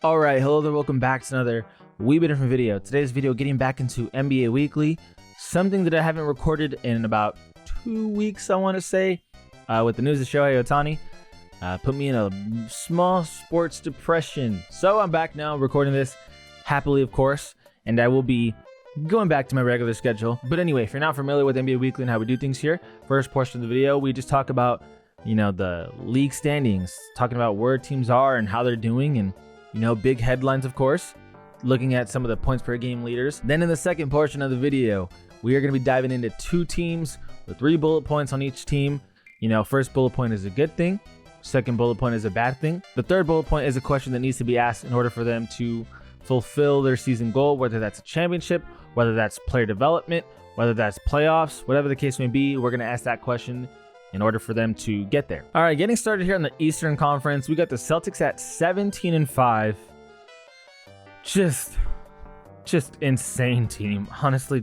All right, hello there, welcome back to another wee bit different video. Today's video getting back into NBA Weekly, something that I haven't recorded in about 2 weeks, I want to say, with the news of Shohei Ohtani. Put me in a small sports depression. So I'm back now recording this happily, of course, and I will be going back to my regular schedule. But anyway, if you're not familiar with NBA Weekly and how we do things here, first portion of the video, we just talk about, the league standings, talking about where teams are and how they're doing, and big headlines, of course, looking at some of the points per game leaders. Then in the second portion of the video, we are going to be diving into 2 teams with 3 bullet points on each team. First bullet point is a good thing. Second bullet point is a bad thing. The third bullet point is a question that needs to be asked in order for them to fulfill their season goal, whether that's a championship, whether that's player development, whether that's playoffs, whatever the case may be. We're going to ask that question in order for them to get there. All right, getting started here in the Eastern Conference, we got the Celtics at 17-5. Just insane team. Honestly,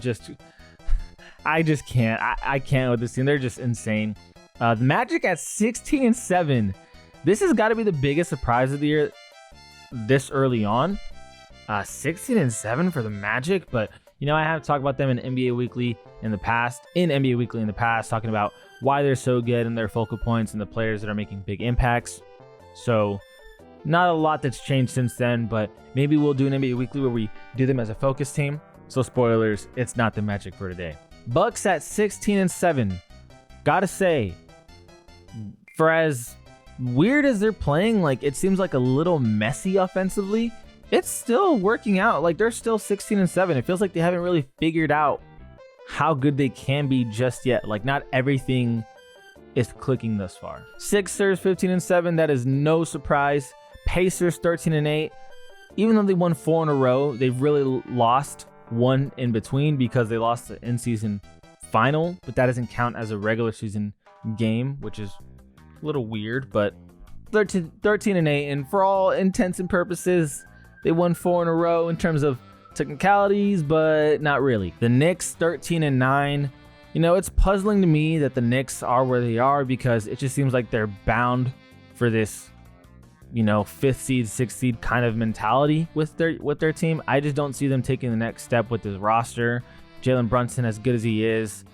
I just can't. I can't with this team. They're just insane. The Magic at 16-7. This has got to be the biggest surprise of the year this early on. 16-7 for the Magic, but I have talked about them in NBA Weekly in the past, talking about why they're so good and their focal points and the players that are making big impacts. So not a lot that's changed since then, but maybe we'll do an NBA Weekly where we do them as a focus team. So spoilers, it's not the Magic for today. Bucks at 16-7. Gotta say, for as weird as they're playing, it seems like a little messy offensively, it's still working out. They're still 16-7. It feels like they haven't really figured out how good they can be just yet. Not everything is clicking thus far. Sixers 15-7. That is no surprise. Pacers 13-8. Even though they won 4 in a row, they've really lost one in between because they lost the in-season final, but that doesn't count as a regular season game, which is a little weird. But 13-8, and for all intents and purposes, they won 4 in a row in terms of technicalities, but not really. The Knicks 13-9. It's puzzling to me that the Knicks are where they are because it just seems like they're bound for this, 5th seed, 6th seed kind of mentality with their team. I just don't see them taking the next step with this roster. Jalen Brunson, as good as he is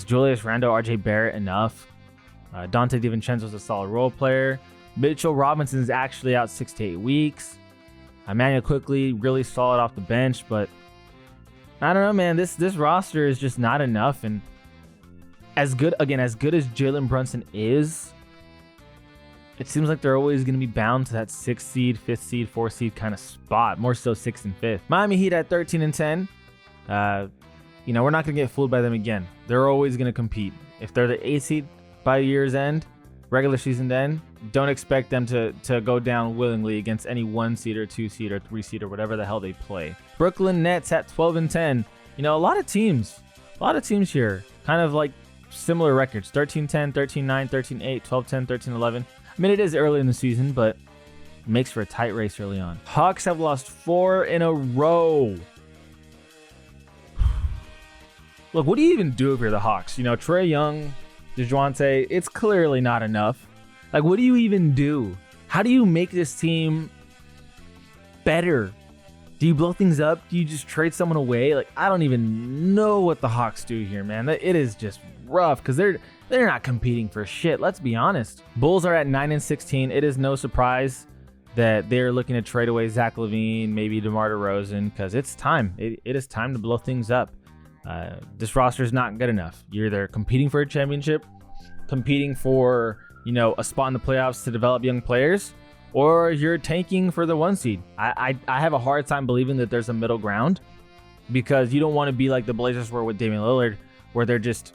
Julius Randle, RJ Barrett enough? Dante DiVincenzo is a solid role player. Mitchell Robinson is actually out 6 to 8 weeks. Emmanuel Quickly, really solid off the bench, but I don't know, man. This roster is just not enough. And as good as Jalen Brunson is, it seems like they're always going to be bound to that 6th seed, 5th seed, 4th seed kind of spot. More so 6th and 5th. Miami Heat at 13-10. We're not going to get fooled by them again. They're always going to compete. If they're the 8th seed by year's end, regular season end, don't expect them to go down willingly against any 1 seed or 2 seed or 3 seed or whatever the hell they play. Brooklyn Nets at 12-10. A lot of teams here kind of similar records. 13-10, 13-9, 13-8, 12-10, 13-11. I mean, it is early in the season, but it makes for a tight race early on. Hawks have lost 4 in a row. Look, what do you even do if you're the Hawks? Trae Young, DeJounte, it's clearly not enough. What do you even do? How do you make this team better? Do you blow things up? Do you just trade someone away? I don't even know what the Hawks do here, man. It is just rough because they're not competing for shit. Let's be honest. Bulls are at 9-16. It is no surprise that they're looking to trade away Zach LaVine, maybe DeMar DeRozan, because it's time. It is time to blow things up. This roster is not good enough. You're either competing for a championship, competing for a spot in the playoffs to develop young players, or you're tanking for the 1 seed. I have a hard time believing that there's a middle ground, because you don't want to be like the Blazers were with Damian Lillard, where they're just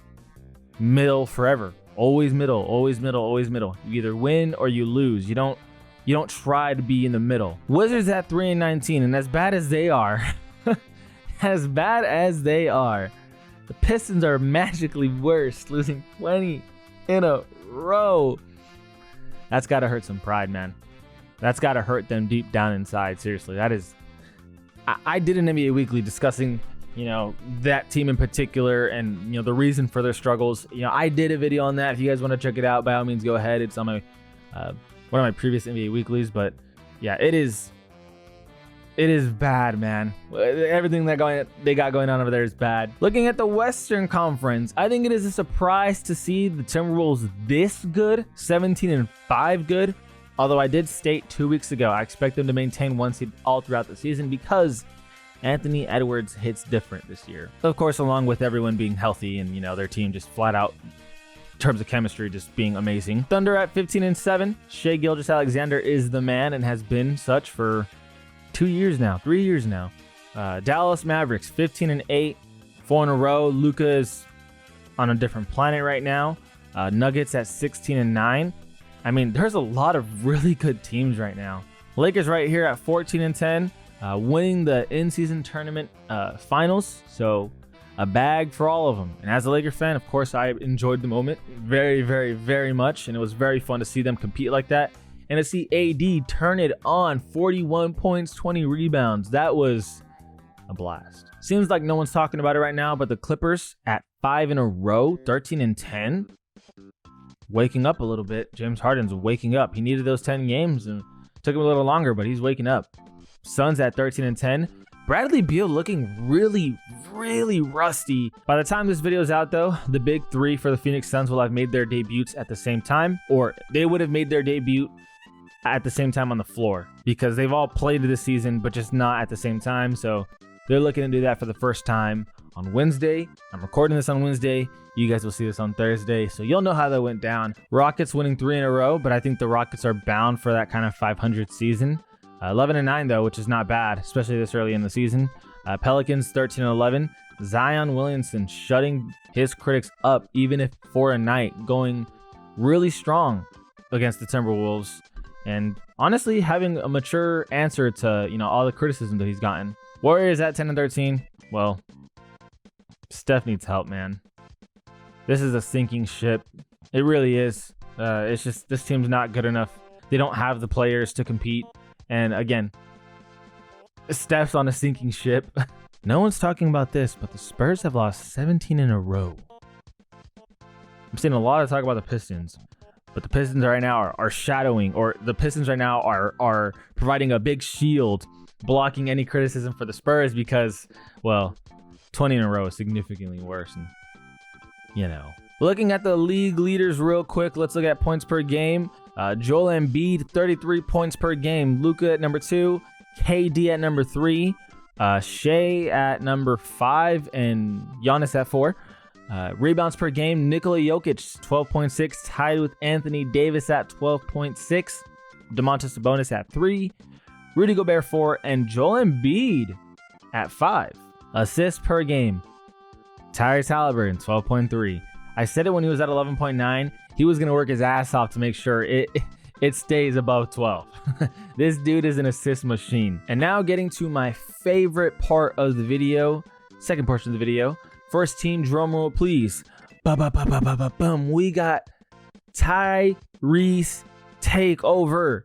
middle forever. Always middle, always middle, always middle. You either win or you lose. You don't try to be in the middle. Wizards at 3-19, and as bad as they are, the Pistons are magically worse, losing 20 in a row. That's got to hurt some pride, man. That's got to hurt them deep down inside. Seriously, that is. I did an NBA Weekly discussing, that team in particular and, the reason for their struggles. I did a video on that. If you guys want to check it out, by all means, go ahead. It's on my one of my previous NBA Weeklies. But yeah, it is It is bad, man. Everything they got going on over there is bad. Looking at the Western Conference, I think it is a surprise to see the Timberwolves this good, 17-5 good. Although I did state 2 weeks ago, I expect them to maintain 1 seed all throughout the season because Anthony Edwards hits different this year. Of course, along with everyone being healthy and, their team just flat out, in terms of chemistry, just being amazing. Thunder at 15-7. Shai Gilgeous-Alexander is the man and has been such for 3 years now. Dallas Mavericks 15-8, 4 in a row. Luka is on a different planet right now. Nuggets at 16-9. I mean, there's a lot of really good teams right now. Lakers right here at 14-10, winning the in-season tournament finals. So a bag for all of them. And as a Lakers fan, of course, I enjoyed the moment very, very, very much. And it was very fun to see them compete like that. And to see AD turn it on, 41 points, 20 rebounds. That was a blast. Seems like no one's talking about it right now, but the Clippers at 5 in a row, 13-10. Waking up a little bit. James Harden's waking up. He needed those 10 games and took him a little longer, but he's waking up. Suns at 13-10. Bradley Beal looking really, really rusty. By the time this video is out, though, the big three for the Phoenix Suns will have made their debuts at the same time, or they would have made their debut at the same time on the floor because they've all played this season, but just not at the same time. So they're looking to do that for the first time on Wednesday. I'm recording this on Wednesday. You guys will see this on Thursday, so you'll know how that went down. Rockets winning 3 in a row, but I think the Rockets are bound for that kind of 500 season. 11-9 though, which is not bad, especially this early in the season. Pelicans 13-11. Zion Williamson shutting his critics up, even if for a night, going really strong against the Timberwolves. And honestly, having a mature answer to, all the criticism that he's gotten. Warriors at 10-13. Well, Steph needs help, man. This is a sinking ship. It really is. It's just this team's not good enough. They don't have the players to compete. And again, Steph's on a sinking ship. No one's talking about this, but the Spurs have lost 17 in a row. I'm seeing a lot of talk about the Pistons. But the Pistons right now are shadowing, or the Pistons right now are providing a big shield, blocking any criticism for the Spurs because, well, 20 in a row is significantly worse. And, Looking at the league leaders real quick, let's look at points per game. Joel Embiid, 33 points per game. Luka at number 2, KD at number 3, Shai at number 5, and Giannis at 4. Rebounds per game, Nikola Jokic, 12.6, tied with Anthony Davis at 12.6, Domantas Sabonis at 3, Rudy Gobert 4, and Joel Embiid at 5. Assists per game, Tyrese Halliburton, 12.3. I said it when he was at 11.9. He was going to work his ass off to make sure it stays above 12. This dude is an assist machine. And now getting to my favorite part of the video, second portion of the video. First team drum roll, please. Ba-ba-ba-ba-ba-ba-bum. We got Tyrese takeover.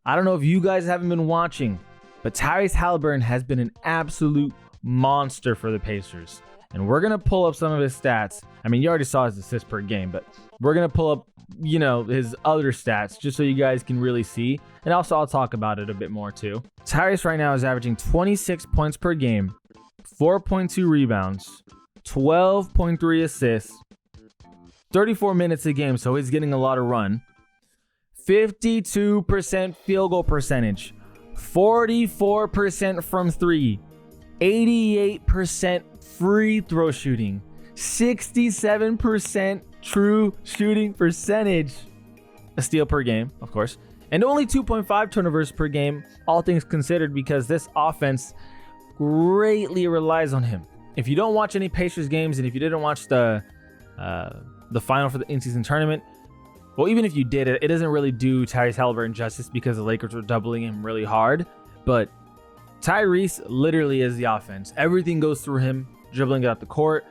I don't know if you guys haven't been watching, but Tyrese Halliburton has been an absolute monster for the Pacers. And we're going to pull up some of his stats. I mean, you already saw his assists per game, but we're going to pull up, his other stats just so you guys can really see. And also, I'll talk about it a bit more too. Tyrese right now is averaging 26 points per game, 4.2 rebounds, 12.3 assists, 34 minutes a game, so he's getting a lot of run. 52% field goal percentage, 44% from 3, 88% free throw shooting, 67% true shooting percentage. A steal per game, of course, and only 2.5 turnovers per game, all things considered, because this offense greatly relies on him. If you don't watch any Pacers games, and if you didn't watch the final for the in-season tournament, well, even if you did, it doesn't really do Tyrese Halliburton justice because the Lakers were doubling him really hard. But Tyrese literally is the offense. Everything goes through him, dribbling it up the court,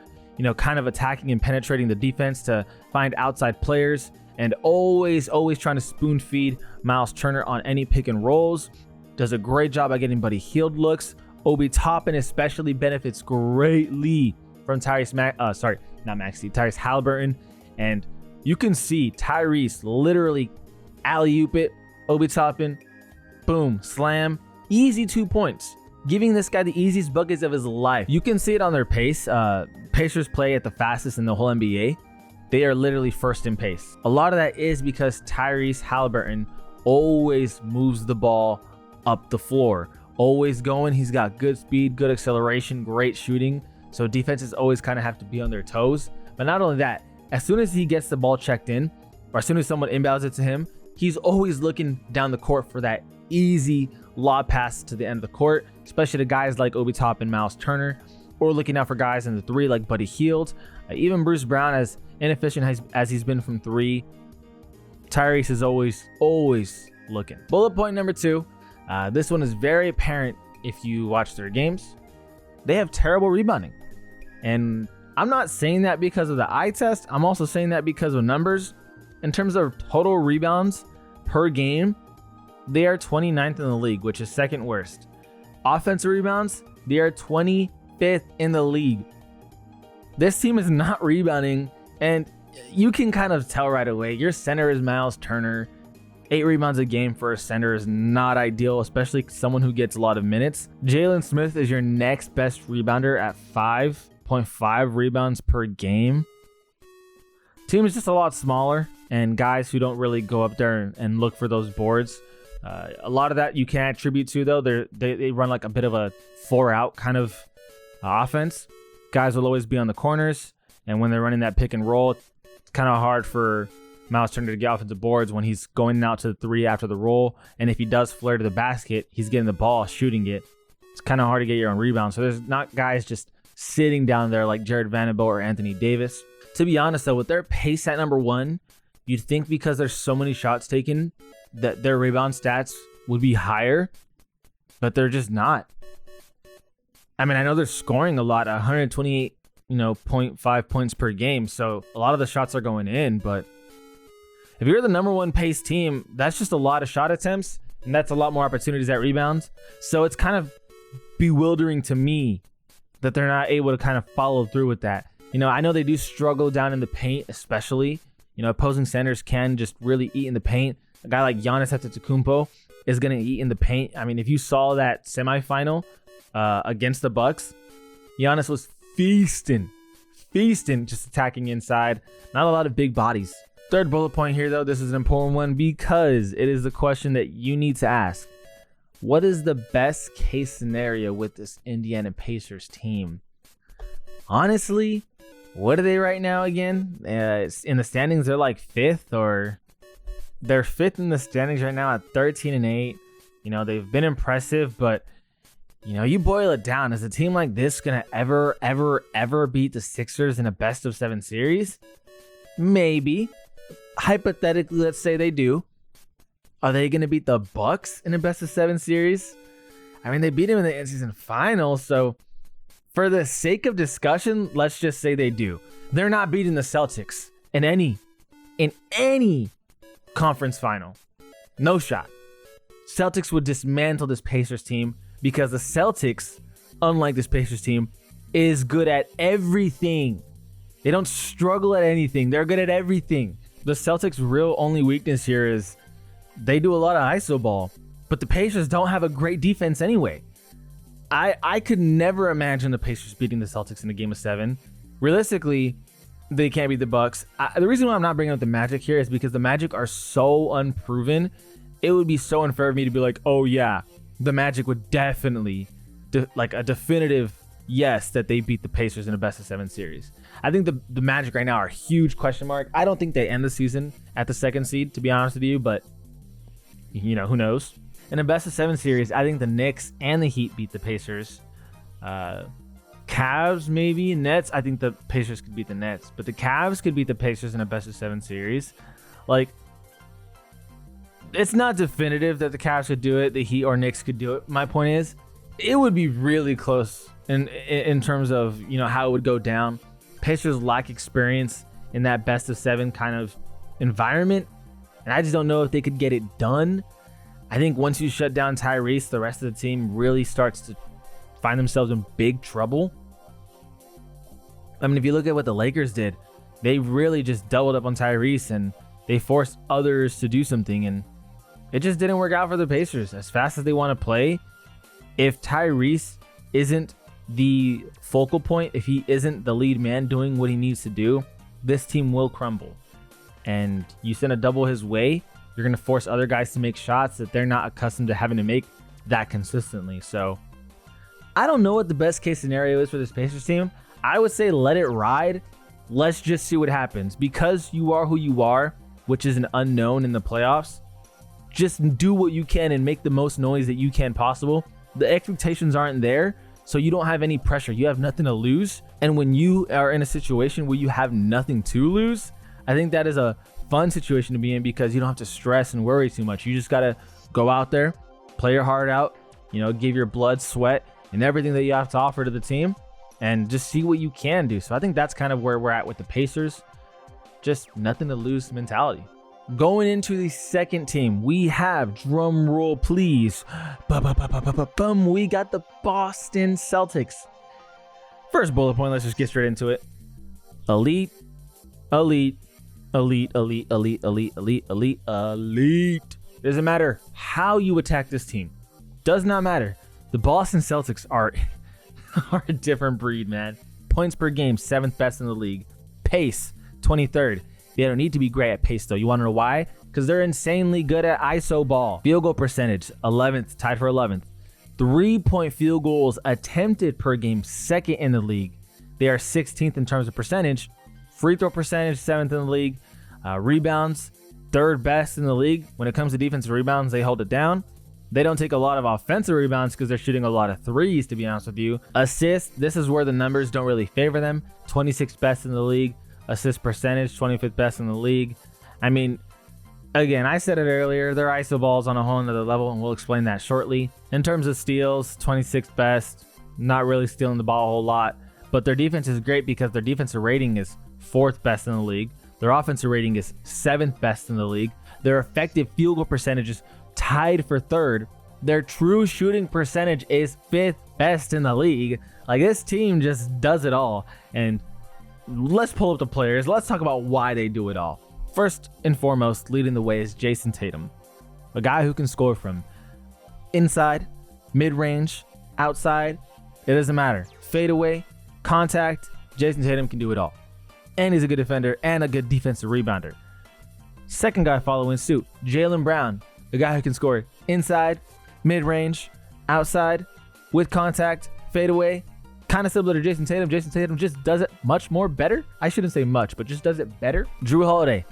kind of attacking and penetrating the defense to find outside players, and always trying to spoon feed Miles Turner on any pick and rolls. Does a great job at getting Buddy Hield looks. Obi Toppin especially benefits greatly from Tyrese Halliburton. And you can see Tyrese literally alley-oop it, Obi Toppin, boom, slam, easy 2 points. giving this guy the easiest buckets of his life. You can see it on their pace. Pacers play at the fastest in the whole NBA. They are literally first in pace. A lot of that is because Tyrese Halliburton always moves the ball up the floor. Always going. He's got good speed, good acceleration, great shooting. So defenses always kind of have to be on their toes. But not only that, as soon as he gets the ball checked in, or as soon as someone inbounds it to him, he's always looking down the court for that easy lob pass to the end of the court, especially to guys like Obi Toppin and Miles Turner, or looking out for guys in the three like Buddy Hield. Even Bruce Brown, as inefficient as he's been from three, Tyrese is always looking. Bullet point number 2. This one is very apparent if you watch their games. They have terrible rebounding. And I'm not saying that because of the eye test. I'm also saying that because of numbers. In terms of total rebounds per game, they are 29th in the league, which is second worst. Offensive rebounds, they are 25th in the league. This team is not rebounding, and you can kind of tell right away. Your center is Miles Turner. 8 rebounds a game for a center is not ideal, especially someone who gets a lot of minutes. Jalen Smith is your next best rebounder at 5.5 rebounds per game. Team is just a lot smaller, and guys who don't really go up there and look for those boards. A lot of that you can attribute to, though. They run like a bit of a 4-out kind of offense. Guys will always be on the corners, and when they're running that pick and roll, it's kind of hard for Miles Turner to get offensive boards when he's going out to the 3 after the roll. And if he does flare to the basket, he's getting the ball, shooting it. It's kind of hard to get your own rebound. So there's not guys just sitting down there like Jared Vanderbilt or Anthony Davis. To be honest, though, with their pace at number 1, you'd think because there's so many shots taken that their rebound stats would be higher, but they're just not. I mean, I know they're scoring a lot, 128, 0.5 points per game. So a lot of the shots are going in, but if you're the number 1 pace team, that's just a lot of shot attempts, and that's a lot more opportunities at rebounds. So it's kind of bewildering to me that they're not able to kind of follow through with that. I know they do struggle down in the paint, especially. Opposing centers can just really eat in the paint. A guy like Giannis Antetokounmpo is going to eat in the paint. I mean, if you saw that semifinal against the Bucks, Giannis was feasting, just attacking inside. Not a lot of big bodies. Third bullet point here, though, this is an important one because it is the question that you need to ask. What is the best case scenario with this Indiana Pacers team? Honestly, what are they right now again? In the standings, they're like 5th, or they're 5th in the standings right now at 13-8. They've been impressive, but you boil it down. Is a team like this gonna ever beat the Sixers in a best of 7 series? Maybe. Hypothetically, let's say they do. Are they gonna beat the Bucks in a best of 7 series? I mean, they beat them in the in-season final, so for the sake of discussion, let's just say they do. They're not beating the Celtics in any conference final. No shot. Celtics would dismantle this Pacers team because the Celtics, unlike this Pacers team, is good at everything. They don't struggle at anything. They're good at everything. The Celtics' real only weakness here is they do a lot of iso ball, but the Pacers don't have a great defense anyway. I could never imagine the Pacers beating the Celtics in a game of 7. Realistically, they can't beat the Bucks. The reason why I'm not bringing up the Magic here is because the Magic are so unproven. It would be so unfair of me to be like, oh yeah, the Magic would definitely, like a definitive yes that they beat the Pacers in a best of 7 series. I think the Magic right now are a huge question mark. I don't think they end the season at the 2nd seed, to be honest with you, but who knows? In a best of 7 series, I think the Knicks and the Heat beat the Pacers. Cavs, maybe. Nets, I think the Pacers could beat the Nets. But the Cavs could beat the Pacers in a best of 7 series. Like, it's not definitive that the Cavs could do it. The Heat or Knicks could do it. My point is, it would be really close in terms of, how it would go down. Pacers lack experience in that best of 7 kind of environment. And I just don't know if they could get it done. I think once you shut down Tyrese, the rest of the team really starts to find themselves in big trouble. I mean, if you look at what the Lakers did, they really just doubled up on Tyrese and they forced others to do something, and it just didn't work out for the Pacers. As fast as they want to play, If Tyrese isn't the focal point, if he isn't the lead man doing what he needs to do, this team will crumble. And you send a double his way, you're going to force other guys to make shots that they're not accustomed to having to make that consistently. So I don't know what the best case scenario is for this Pacers team. I would say let it ride. Let's just see what happens. Because you are who you are, which is an unknown in the playoffs, just do what you can and make the most noise that you can possible. The expectations aren't there, so you don't have any pressure. You have nothing to lose. And when you are in a situation where you have nothing to lose, I think that is a fun situation to be in because you don't have to stress and worry too much. You just got to go out there, play your heart out, give your blood, sweat, and everything that you have to offer to the team, and just see what you can do. So I think that's kind of where we're at with the Pacers. Just nothing to lose mentality. Going into the second team, we have, drum roll please, we got the Boston Celtics. First bullet point, let's just get straight into it. Elite, elite, elite, elite, elite, elite, elite, elite, elite. Doesn't matter how you attack this team. Does not matter. The Boston Celtics are a different breed, man. Points per game, 7th best in the league. Pace, 23rd. They don't need to be great at pace, though. You want to know why? Because they're insanely good at ISO ball. Field goal percentage, 11th, tied for 11th. 3-point field goals attempted per game, 2nd in the league. They are 16th in terms of percentage. Free throw percentage, 7th in the league. Rebounds, 3rd best in the league. When it comes to defensive rebounds, they hold it down. They don't take a lot of offensive rebounds because they're shooting a lot of threes, to be honest with you. Assists, this is where the numbers don't really favor them. 26th best in the league. Assist percentage, 25th best in the league. I mean, again, I said it earlier, their ISO ball is on a whole nother level, and we'll explain that shortly. In terms of steals, 26th best, not really stealing the ball a whole lot, but their defense is great because their defensive rating is 4th best in the league. Their offensive rating is 7th best in the league. Their effective field goal percentage is tied for 3rd. Their true shooting percentage is 5th best in the league. Like, this team just does it all. And let's pull up the players. Let's talk about why they do it all. First and foremost, leading the way is Jason Tatum, a guy who can score from inside, mid-range, outside. It doesn't matter. Fadeaway, contact, Jason Tatum can do it all. And he's a good defender and a good defensive rebounder. Second guy following suit, Jaylen Brown, a guy who can score inside, mid-range, outside, with contact, fadeaway. Kind of similar to Jason Tatum. Jason Tatum just does it much more better. I shouldn't say much, but just does it better. Jrue Holiday,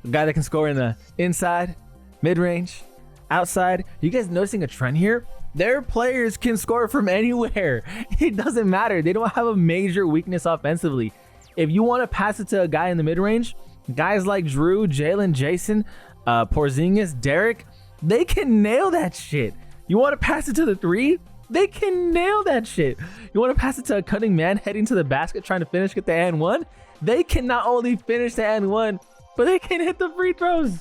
a guy that can score in the inside, mid-range, outside. You guys noticing a trend here? Their players can score from anywhere. It doesn't matter. They don't have a major weakness offensively. If you want to pass it to a guy in the mid-range, guys like Jrue, Jalen, Jason, Porzingis, Derek, they can nail that shit. You want to pass it to the 3? They can nail that shit. You want to pass it to a cutting man heading to the basket trying to finish, get the and one? They can not only finish the and one, but they can hit the free throws.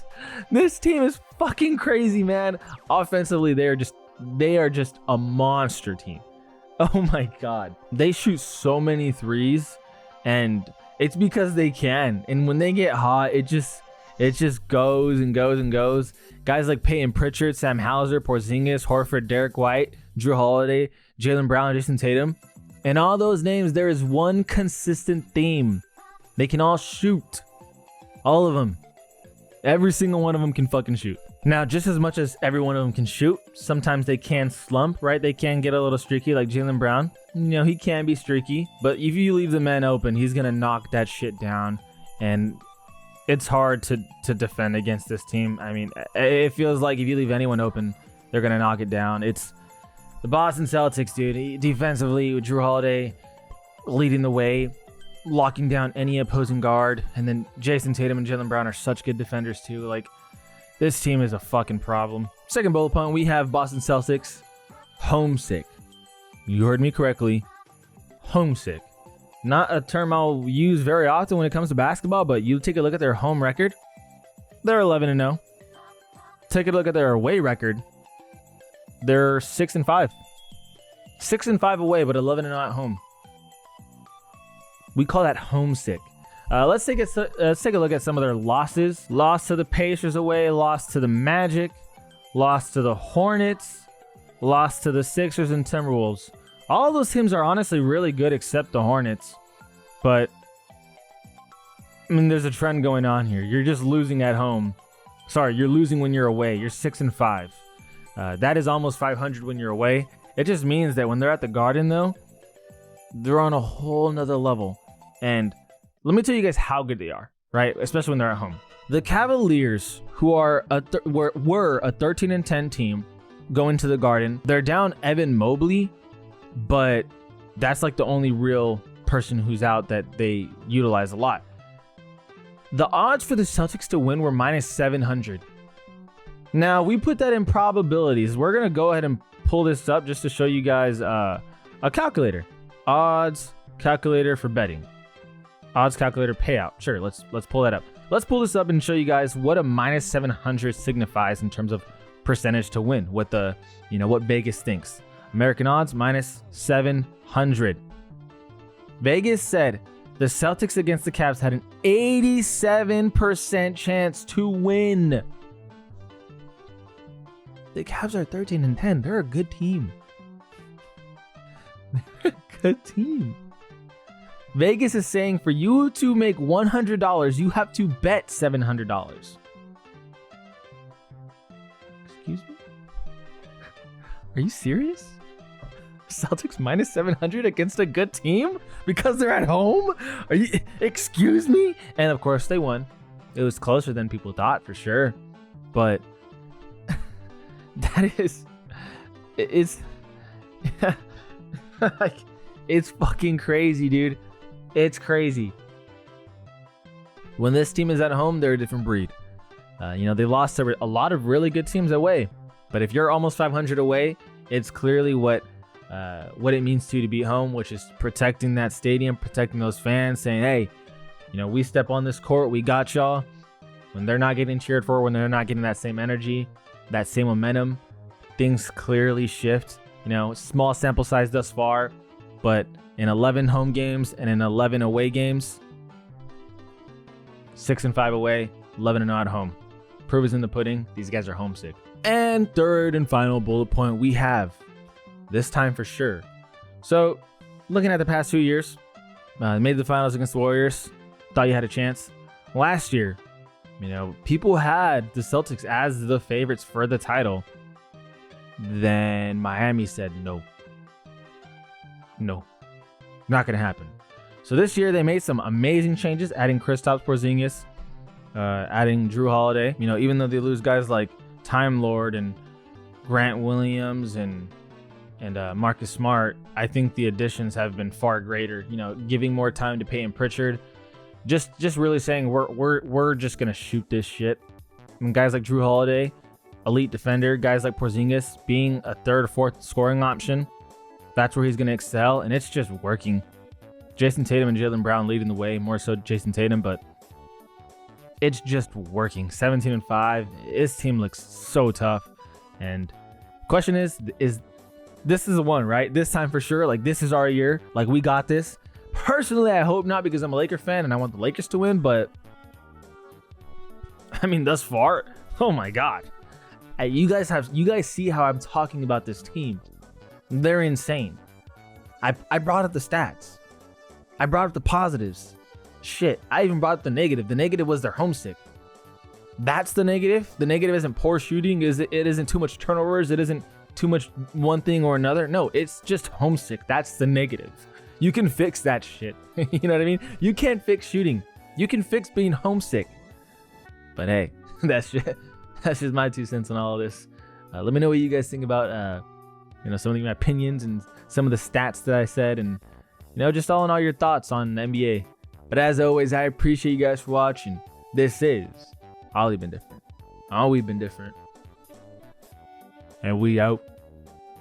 This team is fucking crazy, man. Offensively, they are just a monster team. Oh my God. They shoot so many threes, and it's because they can. And when they get hot, it just goes and goes and goes. Guys like Peyton Pritchard, Sam Hauser, Porzingis, Horford, Derek White, Jrue Holiday, Jaylen Brown, Jason Tatum. And all those names, there is one consistent theme. They can all shoot. All of them. Every single one of them can fucking shoot. Now, just as much as every one of them can shoot, sometimes they can slump, right? They can get a little streaky, like Jaylen Brown. He can be streaky, but if you leave the man open, he's going to knock that shit down. And it's hard to defend against this team. I mean, it feels like if you leave anyone open, they're going to knock it down. It's the Boston Celtics, dude. Defensively, with Jrue Holiday leading the way, locking down any opposing guard. And then Jason Tatum and Jaylen Brown are such good defenders, too. Like, this team is a fucking problem. Second bullet point, we have Boston Celtics homesick. You heard me correctly. Homesick. Not a term I'll use very often when it comes to basketball, but you take a look at their home record. They're 11-0. Take a look at their away record. They're 6-5. 6-5 away, but 11-0 at home. We call that homesick. Let's take a look at some of their losses. Loss to the Pacers away, loss to the Magic, loss to the Hornets, lost to the Sixers and Timberwolves. All those teams are honestly really good except the Hornets. But, I mean, there's a trend going on here. You're just losing at home. Sorry, you're losing when you're away. You're 6-5. That is almost 500 when you're away. It just means that when they're at the Garden, though, they're on a whole nother level. And let me tell you guys how good they are, right? Especially when they're at home. The Cavaliers, who are were a 13-10 team going to the Garden, they're down Evan Mobley, but that's like the only real person who's out that they utilize a lot. The odds for the Celtics to win were -700. Now, we put that in probabilities. We're going to go ahead and pull this up just to show you guys a calculator. Odds calculator for betting. Odds calculator payout. Sure, let's pull that up. Let's pull this up and show you guys what a -700 signifies in terms of percentage to win. What the, what Vegas thinks. American odds -700. Vegas said the Celtics against the Cavs had an 87% chance to win. The Cavs are 13-10. They're a good team. They're a good team. Vegas is saying for you to make $100, you have to bet $700. Excuse me? Are you serious? Celtics -700 against a good team because they're at home? Are you? Excuse me? And of course they won. It was closer than people thought for sure, but it's fucking crazy, dude. It's crazy. When this team is at home, they're a different breed. They lost to a lot of really good teams away, but if you're almost 500 away, it's clearly what it means to be home, which is protecting that stadium, protecting those fans, saying, hey, we step on this court, we got y'all. When they're not getting cheered for, when they're not getting that same energy, that same momentum, things clearly shift. Small sample size thus far, but in 11 home games and in 11 away games, 6-5 away, 11-0 at home. Proof is in the pudding. These guys are homesick. And third and final bullet point we have, this time for sure. So, looking at the past 2 years, made the finals against the Warriors. Thought you had a chance. Last year, people had the Celtics as the favorites for the title. Then Miami said no. No. Not going to happen. So this year they made some amazing changes, adding Kristaps Porzingis, adding Drew Holiday. Even though they lose guys like Time Lord and Grant Williams and Marcus Smart, I think the additions have been far greater. Giving more time to Peyton Pritchard, just really saying we're just gonna shoot this shit. Guys like Drew Holiday, elite defender. Guys like Porzingis being a third or fourth scoring option. That's where he's gonna excel, and it's just working. Jason Tatum and Jaylen Brown leading the way, more so Jason Tatum, but it's just working. 17-5. This team looks so tough. And question is this is the one, right? This time for sure. Like, this is our year. Like, we got this. Personally, I hope not, because I'm a Laker fan and I want the Lakers to win. But I mean, thus far, oh my God. You guys see how I'm talking about this team. They're insane. I brought up the stats. I brought up the positives. Shit, I even brought up the negative. The negative was they're homesick. That's the negative. The negative isn't poor shooting. It isn't too much turnovers. It isn't too much one thing or another. No, it's just homesick. That's the negative. You can fix that shit. You know what I mean? You can't fix shooting. You can fix being homesick. But hey, that's just my 2 cents on all of this. Let me know what you guys think about some of my opinions and some of the stats that I said, and just all in all your thoughts on the NBA. But as always, I appreciate you guys for watching. This is Ollie Been Different. All we've been different. And we out.